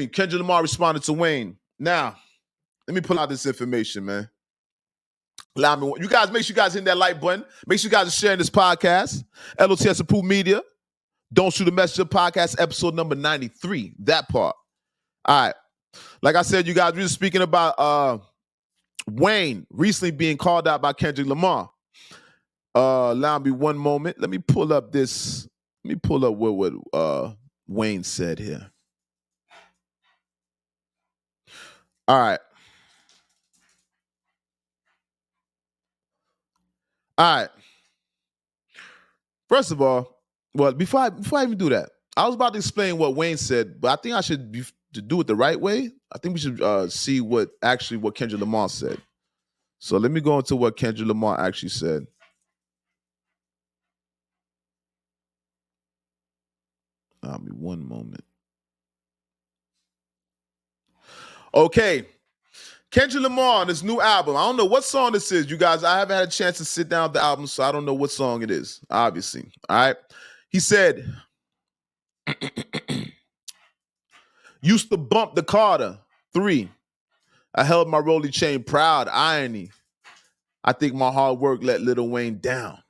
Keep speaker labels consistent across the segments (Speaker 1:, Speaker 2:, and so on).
Speaker 1: Kendrick Lamar responded to Wayne. Now, let me pull out this information, man. Allow me. You guys, make sure you guys hit that like button. Make sure you guys are sharing this podcast. L.O.T.S approved media. Don't Shoot a Messenger podcast, episode number 93. That part. All right. Like I said, you guys, we were speaking about Wayne recently being called out by Kendrick Lamar. Allow me one moment. Let me pull up this. Let me pull up what Wayne said here. All right. All right. First of all, well, before I even do that, I was about to explain what Wayne said, but I think I should to do it the right way. I think we should see what Kendrick Lamar said. So let me go into what Kendrick Lamar actually said. Allow me one moment. Okay. Kendrick Lamar on his new album. I don't know what song this is, you guys. I haven't had a chance to sit down with the album, so I don't know what song it is, obviously. All right. He said, used to bump the Carter 3. I held my rolly chain proud. Irony. I think my hard work let Lil Wayne down.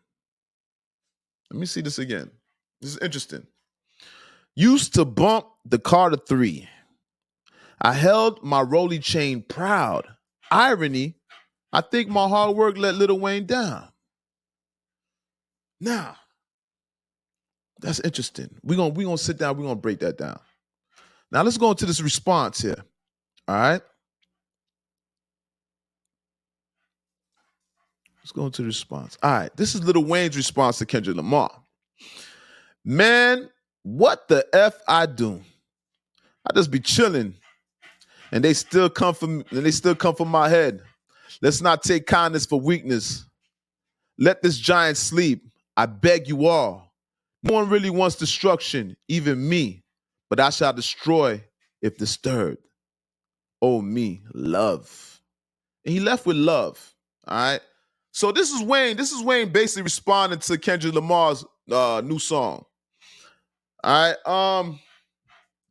Speaker 1: Let me see this again. This is interesting. Used to bump the Carter 3. I held my rolly chain proud. Irony. I think my hard work let Lil Wayne down. Now, that's interesting. We're gonna sit down, we're gonna break that down. Now let's go into this response here. All right. Let's go into the response. All right. This is Lil Wayne's response to Kendrick Lamar. Man, what the F I do? I just be chilling. And they still come from my head. Let's not take kindness for weakness. Let this giant sleep. I beg you all. No one really wants destruction, even me. But I shall destroy if disturbed. Oh, me, love. And he left with love. All right. So this is Wayne. This is Wayne basically responding to Kendrick Lamar's new song. All right.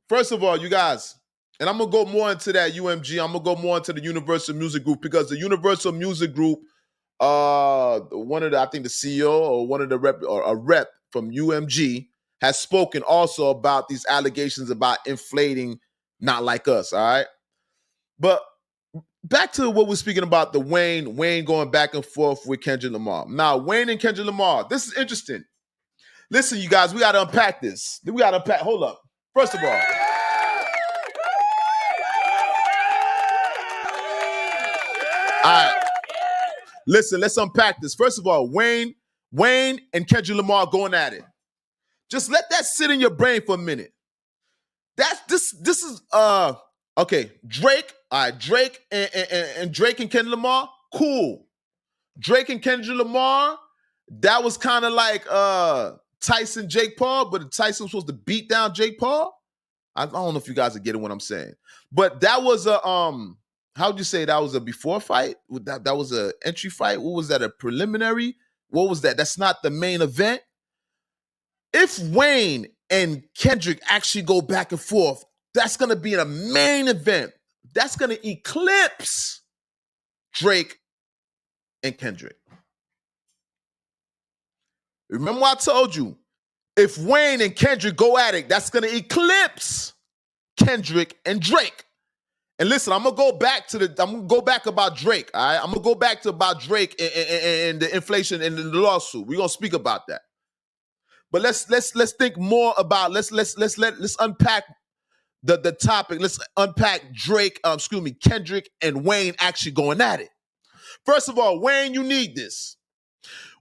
Speaker 1: First of all, you guys, and I'm gonna go more into that UMG. I'm gonna go more into the Universal Music Group because the Universal Music Group, one of the, I think the CEO or one of the a rep from UMG has spoken also about these allegations about inflating Not Like Us. All right, but back to what we're speaking about, the Wayne going back and forth with Kendrick Lamar. Now, Wayne and Kendrick Lamar, this is interesting. Listen, you guys, we got to unpack this. We got to unpack. Hold up. First of all, all right. Listen, let's unpack this. First of all, Wayne and Kendrick Lamar going at it. Just let that sit in your brain for a minute. This is okay. Drake, all right, Drake and Drake and Kendrick Lamar, cool. Drake and Kendrick Lamar, that was kind of like Tyson, Jake Paul, but Tyson was supposed to beat down Jake Paul. I don't know if you guys are getting what I'm saying. But that was a how'd you say that was a before fight? That was a entry fight. What was that? A preliminary? What was that? That's not the main event. If Wayne and Kendrick actually go back and forth, that's gonna be a main event. That's gonna eclipse Drake and Kendrick. Remember what I told you? If Wayne and Kendrick go at it, that's gonna eclipse Kendrick and Drake. And listen, I'm gonna go back about Drake. All right, I'm gonna go back to about Drake and the inflation and the lawsuit. We're gonna speak about that. But let's think more about let's unpack the topic. Let's unpack Kendrick and Wayne actually going at it. First of all, Wayne, you need this.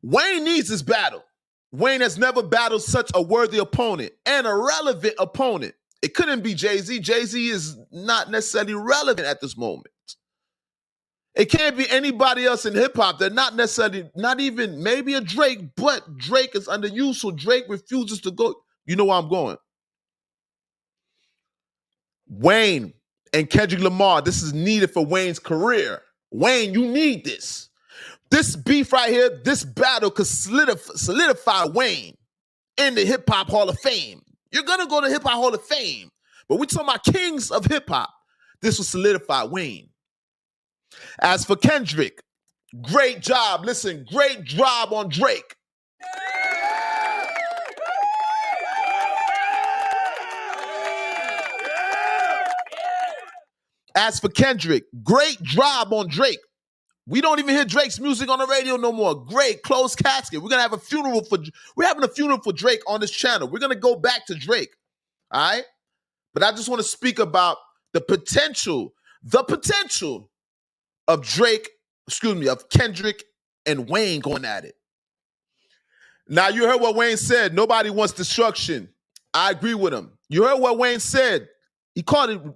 Speaker 1: Wayne needs this battle. Wayne has never battled such a worthy opponent and a relevant opponent. It couldn't be Jay-Z. Jay-Z is not necessarily relevant at this moment. It can't be anybody else in hip-hop. They're not necessarily, not even maybe a Drake, but Drake is under use, so Drake refuses to go. You know where I'm going. Wayne and Kendrick Lamar, this is needed for Wayne's career. Wayne, you need this. This beef right here, this battle could solidify Wayne in the Hip Hop Hall of Fame. You're going to go to Hip Hop Hall of Fame. But we're talking about kings of hip hop. This will solidify Wayne. As for Kendrick, great job. Listen, great job on Drake. As for Kendrick, great job on Drake. We don't even hear Drake's music on the radio no more. Great, closed casket. We're having a funeral for Drake on this channel. We're gonna go back to Drake. All right? But I just want to speak about the potential of of Kendrick and Wayne going at it. Now, you heard what Wayne said. Nobody wants destruction. I agree with him. You heard what Wayne said.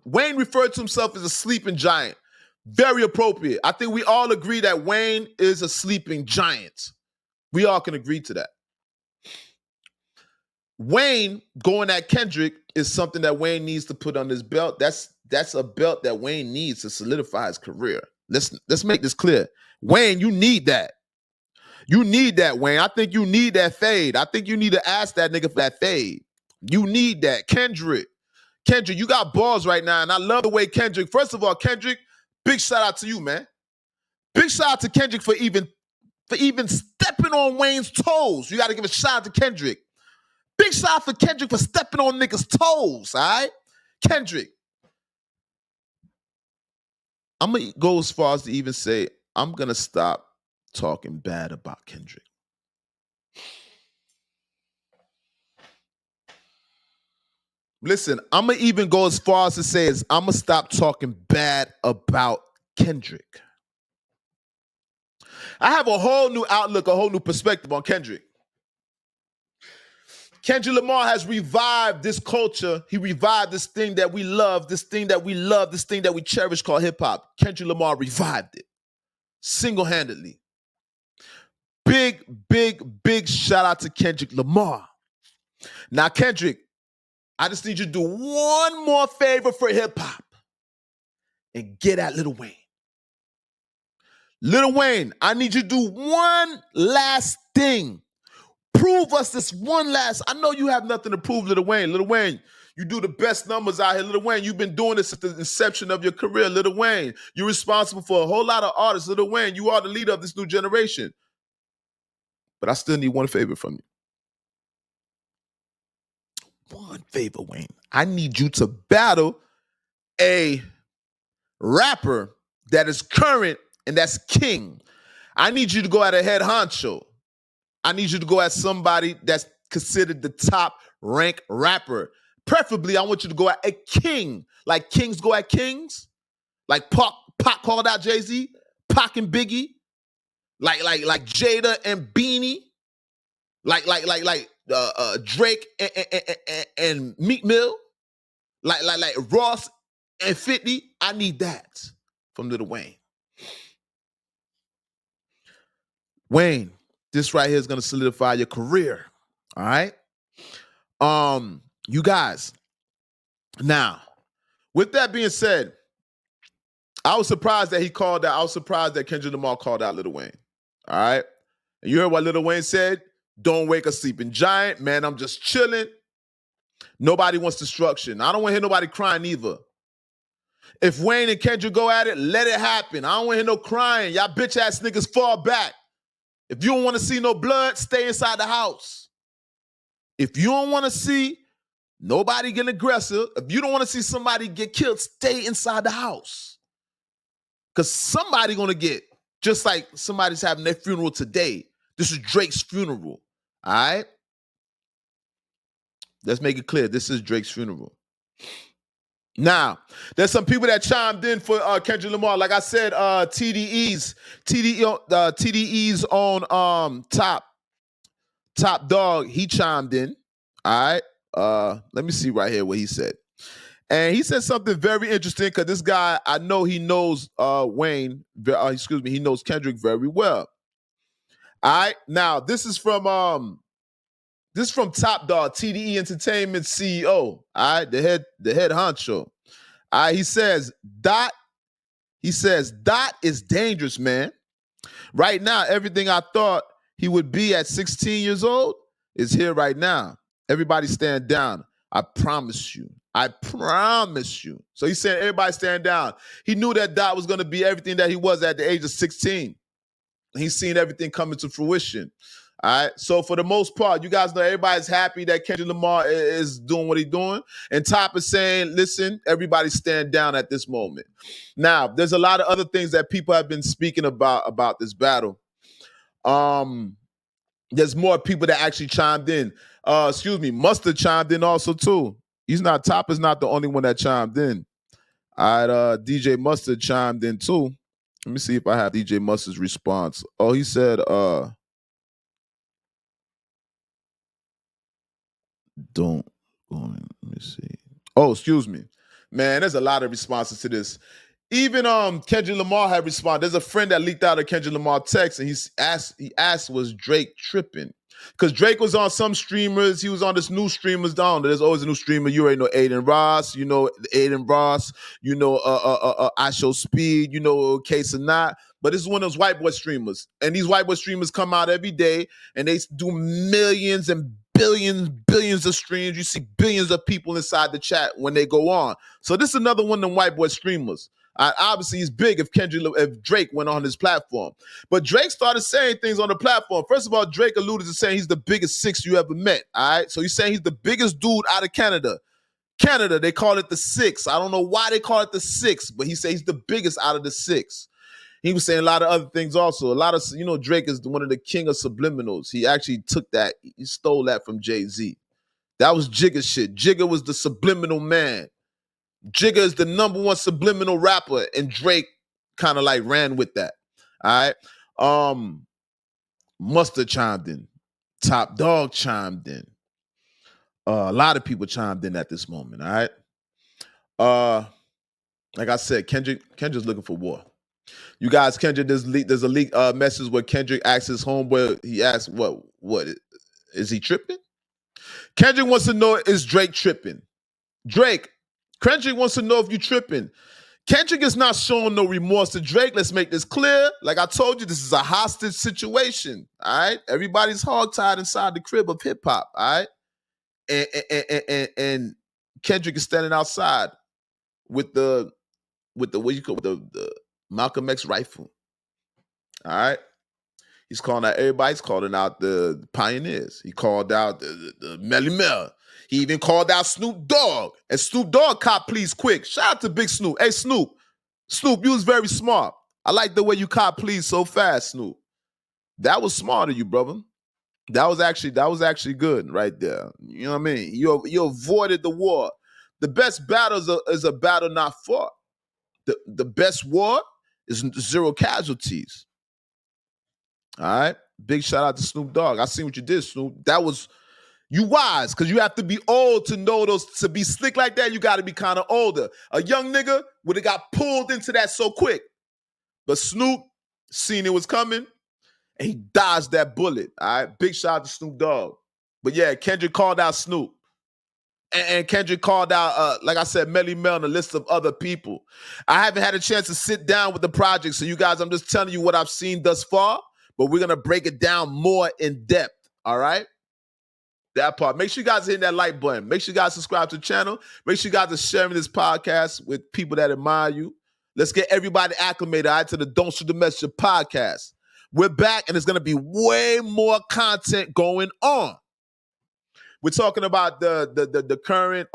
Speaker 1: Wayne referred to himself as a sleeping giant. Very appropriate. I think we all agree that Wayne is a sleeping giant. We all can agree to that. Wayne going at Kendrick is something that Wayne needs to put on his belt. That's a belt that Wayne needs to solidify his career. Let's make this clear. Wayne, you need that. You need that, Wayne. I think you need that fade. I think you need to ask that nigga for that fade. You need that. Kendrick, you got balls right now, and I love the way Kendrick. First of all, Kendrick, big shout out to you, man. Big shout out to Kendrick for even stepping on Wayne's toes. You got to give a shout out to Kendrick. Big shout out for Kendrick for stepping on niggas' toes, all right? Kendrick. I'm going to go as far as to even say I'm going to stop talking bad about Kendrick. Listen, I'm going to even go as far as to say I'm going to stop talking bad about Kendrick. I have a whole new outlook, a whole new perspective on Kendrick. Kendrick Lamar has revived this culture. He revived this thing that we love, this thing that we cherish called hip hop. Kendrick Lamar revived it single-handedly. Big, big, big shout out to Kendrick Lamar. Now, Kendrick, I just need you to do one more favor for hip hop and get at Lil Wayne. Lil Wayne, I need you to do one last thing. Prove us this one last. I know you have nothing to prove, Lil Wayne. Lil Wayne, you do the best numbers out here. Lil Wayne, you've been doing this since the inception of your career. Lil Wayne, you're responsible for a whole lot of artists. Lil Wayne, you are the leader of this new generation. But I still need one favor from you. One favor, Wayne. I need you to battle a rapper that is current and that's king. I need you to go at a head honcho. I need you to go at somebody that's considered the top ranked rapper. Preferably, I want you to go at a king. Like kings go at kings. Like Pac called out Jay-Z. Pac and Biggie. Like Jada and Beanie. Like Drake and Meek Mill. Like Ross and 50. I need that from Lil Wayne. Wayne, this right here is going to solidify your career. All right? You guys. Now, with that being said, I was surprised that Kendrick Lamar called out Lil Wayne. All right? And you heard what Lil Wayne said? Don't wake a sleeping giant. Man, I'm just chilling. Nobody wants destruction. I don't want to hear nobody crying either. If Wayne and Kendrick go at it, let it happen. I don't want to hear no crying. Y'all bitch ass niggas fall back. If you don't want to see no blood, stay inside the house. If you don't want to see nobody get aggressive, if you don't want to see somebody get killed, stay inside the house. Because somebody going to get, just like somebody's having their funeral today. This is Drake's funeral. All right? Let's make it clear. This is Drake's funeral. Now, there's some people that chimed in for Kendrick Lamar. Like I said, TDE's on Top Dog. He chimed in. All right. Let me see right here what he said. And he said something very interesting because this guy, I know he knows Wayne. He knows Kendrick very well. All right. Now, this is from Top Dog, TDE Entertainment CEO. All right, the head honcho. All right, he says, Dot is dangerous, man. Right now, everything I thought he would be at 16 years old is here right now. Everybody stand down. I promise you. I promise you. So he's saying everybody stand down. He knew that Dot was going to be everything that he was at the age of 16. He's seen everything coming to fruition. All right. So for the most part, you guys know everybody's happy that Kendrick Lamar is doing what he's doing. And Top is saying, listen, everybody stand down at this moment. Now, there's a lot of other things that people have been speaking about this battle. There's more people that actually chimed in. Mustard chimed in also too. Top is not the only one that chimed in. All right, DJ Mustard chimed in too. Let me see if I have DJ Mustard's response. Oh, he said, don't go in. Let me see. Oh, excuse me. Man, there's a lot of responses to this. Even Kendrick Lamar had responded. There's a friend that leaked out a Kendrick Lamar text, and he asked, was Drake tripping? Because Drake was on some streamers. He was on this new streamers down. There's always a new streamer. You already know Aiden Ross. You know Aiden Ross. You know I Show Speed. You know Case or Not. But this is one of those white boy streamers. And these white boy streamers come out every day and they do millions and billions of streams. You see billions of people inside the chat when they go on. So this is another one of them white boy streamers. Obviously, he's big if Drake went on his platform. But Drake started saying things on the platform. First of all, Drake alluded to saying he's the biggest six you ever met. All right. So he's saying he's the biggest dude out of Canada. Canada, they call it the six. I don't know why they call it the six, but he says he's the biggest out of the six. He was saying a lot of other things also. A lot of, Drake is one of the king of subliminals. He actually took that, he stole that from Jay-Z. That was Jigga shit. Jigga was the subliminal man. Jigga is the number one subliminal rapper, and Drake kind of like ran with that. All right. Mustard chimed in. Top Dog chimed in. A lot of people chimed in at this moment. All right. Like I said, Kendrick's looking for war. You guys, Kendrick, there's a leak message where Kendrick asks his homeboy, he asks, what is he tripping? Kendrick wants to know, is Drake tripping? Kendrick wants to know if you tripping. Kendrick is not showing no remorse to Drake. Let's make this clear. Like I told you, this is a hostage situation. All right. Everybody's hogtied inside the crib of hip hop. All right. And Kendrick is standing outside with the what you call the Malcolm X rifle. All right. He's calling out everybody. He's calling out the pioneers. He called out the Melly Mel. He even called out Snoop Dogg. And Snoop Dogg cop please quick. Shout out to Big Snoop. Hey, Snoop. Snoop, you was very smart. I like the way you cop please so fast, Snoop. That was smart of you, brother. That was actually good right there. You know what I mean? You avoided the war. The best battle is a battle not fought. The best war is zero casualties. All right. Big shout out to Snoop Dogg. I seen what you did, Snoop. That was you wise, because you have to be old to know those. To be slick like that, you got to be kind of older. A young nigga would have got pulled into that so quick. But Snoop seen it was coming, and he dodged that bullet. All right. Big shout out to Snoop Dogg. But yeah, Kendrick called out Snoop. And Kendrick called out, like I said, Melly Mel and a list of other people. I haven't had a chance to sit down with the project. So you guys, I'm just telling you what I've seen thus far. But we're going to break it down more in depth. All right. That part. Make sure you guys hit that like button. Make sure you guys subscribe to the channel. Make sure you guys are sharing this podcast with people that admire you. Let's get everybody acclimated, all right, to the Don't Shoot the Messenger podcast. We're back, and there's going to be way more content going on. We're talking about the current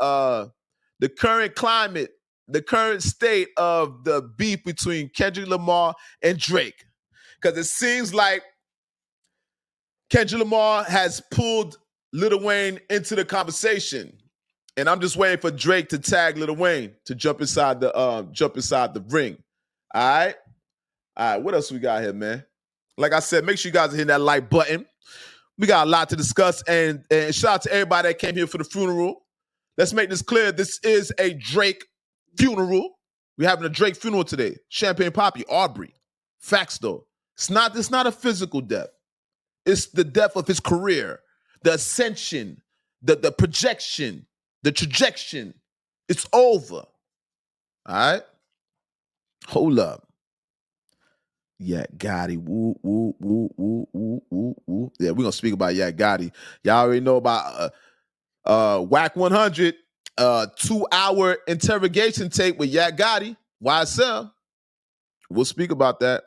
Speaker 1: climate, the current state of the beef between Kendrick Lamar and Drake. Because it seems like Kendrick Lamar has pulled Lil Wayne into the conversation, and I'm just waiting for Drake to tag Lil Wayne to jump inside the ring. All right. What else we got here, man? Like I said, make sure you guys hit that like button. We got a lot to discuss, and shout out to everybody that came here for the funeral. Let's make this clear. This is a Drake funeral. We're having a Drake funeral today. Champagne Poppy, Aubrey. Facts though. It's not a physical death. It's the death of his career, the ascension, the projection, the trajectory. It's over. All right? Hold up. Yak Gotti. Woo, woo, woo, woo, woo, woo, woo. Yeah, we're going to speak about Yak Gotti. Y'all already know about Whack 100. 2-hour interrogation tape with Yak Gotti, YSL. We'll speak about that.